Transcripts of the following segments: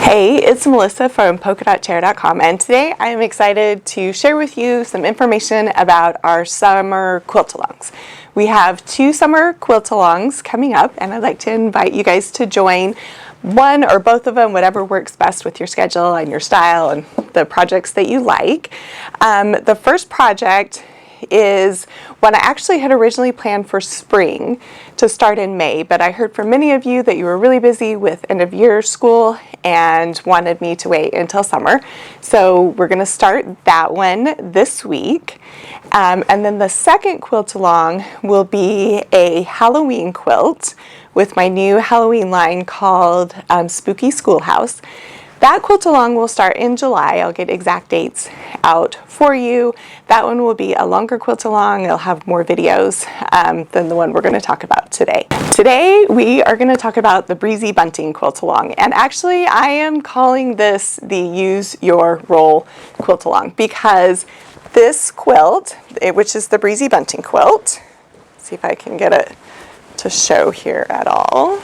Hey, it's Melissa from precut.chair.com, and today I am excited to share with you some information about our summer quilt alongs. We have 2 summer quilt alongs coming up, and I'd like to invite you guys to join one or both of them, whatever works best with your schedule and your style and the projects that you like. The first project is one I actually had originally planned for spring to start in May, but I heard from many of you that you were really busy with end of year school and wanted me to wait until summer. So we're going to start that one this week. And then the second quilt along will be a Halloween quilt with my new Halloween line called Spooky Schoolhouse. That quilt along will start in July. I'll get exact dates out for you. That one will be a longer quilt along. It'll have more videos than the one we're going to talk about today. Today we are going to talk about the Breezy Bunting Quilt Along, and actually I am calling this the Use Your Roll Quilt Along because this quilt, which is the Breezy Bunting Quilt, let's see if I can get it to show here at all.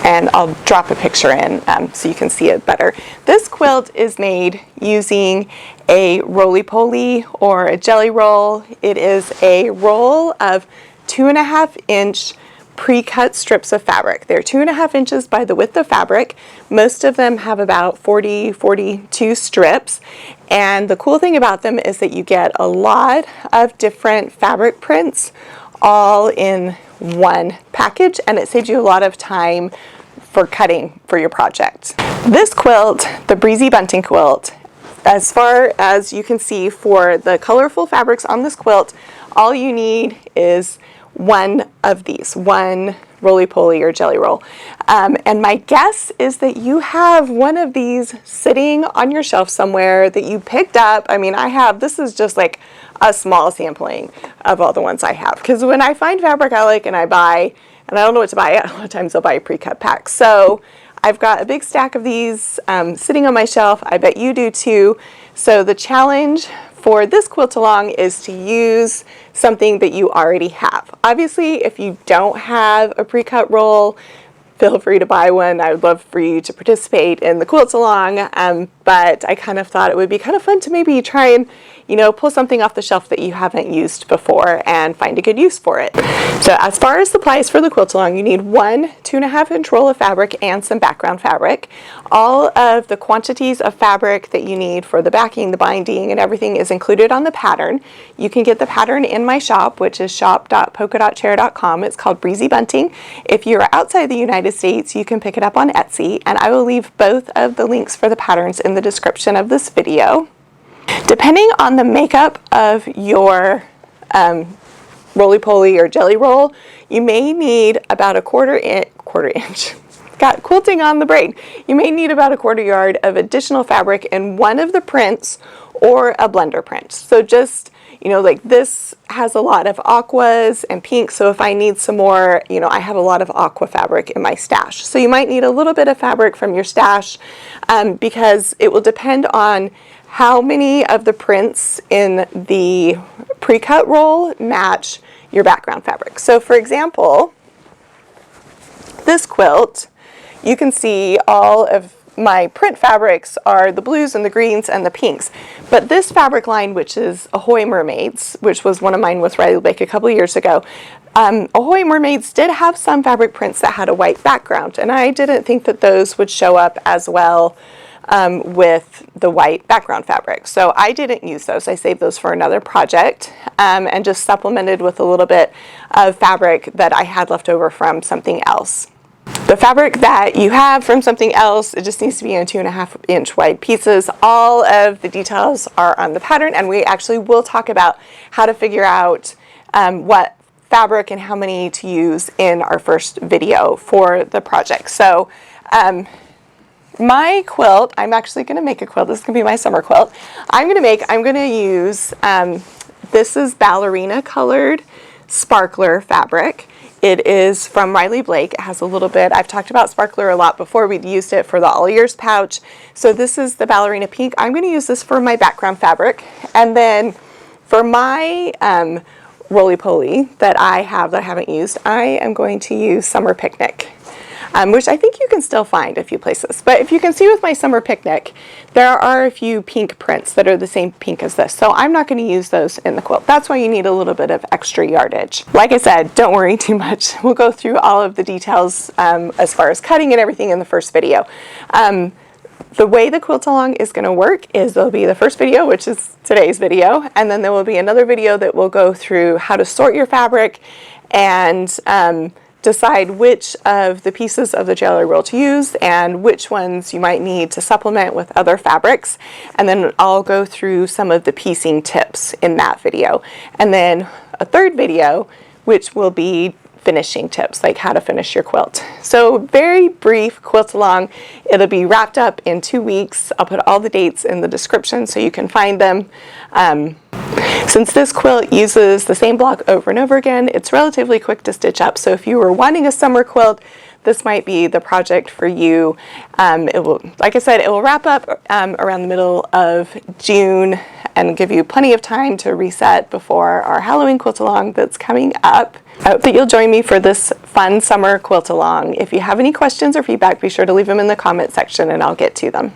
And I'll drop a picture in so you can see it better. This quilt is made using a Rolie Polie or a Jelly Rool. It is a roll of 2.5 inch pre-cut strips of fabric. They're 2.5 inches by the width of fabric. Most of them have about 42 strips. And the cool thing about them is that you get a lot of different fabric prints all in one package, and it saves you a lot of time for cutting for your project. This quilt, the Breezy Bunting Quilt, as far as you can see for the colorful fabrics on this quilt, all you need is one of these, one Rolie Polie or Jelly Rool. And my guess is that you have one of these sitting on your shelf somewhere that you picked up. I mean, this is just like a small sampling of all the ones I have. Because when I find fabric I like and I buy, and I don't know what to buy, a lot of times I'll buy a pre-cut pack. So I've got a big stack of these sitting on my shelf. I bet you do too. So the challenge for this quilt along is to use something that you already have. Obviously, if you don't have a pre-cut roll, feel free to buy one. I would love for you to participate in the quilt along, but I kind of thought it would be kind of fun to maybe try and, pull something off the shelf that you haven't used before and find a good use for it. So as far as supplies for the quilt along, you need one 2.5 inch roll of fabric and some background fabric. All of the quantities of fabric that you need for the backing, the binding, and everything is included on the pattern. You can get the pattern in my shop, which is shop.precut.chair.com. It's called Breezy Bunting. If you're outside the United States, you can pick it up on Etsy, and I will leave both of the links for the patterns in the description of this video. Depending on the makeup of your Rolie Polie or Jelly Rool, you may need about a quarter inch. Got quilting on the brain. You may need about a 1/4 yard of additional fabric in one of the prints or a blender print. So just, like this has a lot of aquas and pinks, so if I need some more, I have a lot of aqua fabric in my stash. So you might need a little bit of fabric from your stash because it will depend on how many of the prints in the pre-cut roll match your background fabric. So for example, this quilt, you can see all of my print fabrics are the blues and the greens and the pinks. But this fabric line, which is Ahoy Mermaids, which was one of mine with Riley Blake a couple years ago, Ahoy Mermaids did have some fabric prints that had a white background, and I didn't think that those would show up as well with the white background fabric. So I didn't use those. I saved those for another project and just supplemented with a little bit of fabric that I had left over from something else. The fabric that you have from something else, it just needs to be in 2.5 inch wide pieces. All of the details are on the pattern, and we actually will talk about how to figure out what fabric and how many to use in our first video for the project. So my quilt, I'm actually going to make a quilt. This is going to be my summer quilt. I'm going to use, this is ballerina colored sparkler fabric. It is from Riley Blake. It has a little bit, I've talked about sparkler a lot before. We'd used it for the all ears pouch. So this is the ballerina pink. I'm going to use this for my background fabric. And then for my Rolie Polie that I haven't used, I am going to use Summer Picnic. which I think you can still find a few places. But if you can see with my summer picnic, there are a few pink prints that are the same pink as this. So I'm not going to use those in the quilt. That's why you need a little bit of extra yardage. Like I said, don't worry too much. We'll go through all of the details as far as cutting and everything in the first video. The way the Quilt Along is going to work is there'll be the first video, which is today's video, and then there will be another video that will go through how to sort your fabric and decide which of the pieces of the Jelly Roll to use and which ones you might need to supplement with other fabrics. And then I'll go through some of the piecing tips in that video. And then a third video, which will be finishing tips, like how to finish your quilt. So very brief Quilt Along. It'll be wrapped up in 2 weeks. I'll put all the dates in the description so you can find them. Since this quilt uses the same block over and over again, it's relatively quick to stitch up. So if you were wanting a summer quilt, this might be the project for you. It will, like I said, it will wrap up around the middle of June and give you plenty of time to reset before our Halloween Quilt Along that's coming up. I hope that you'll join me for this fun summer Quilt Along. If you have any questions or feedback, be sure to leave them in the comment section and I'll get to them.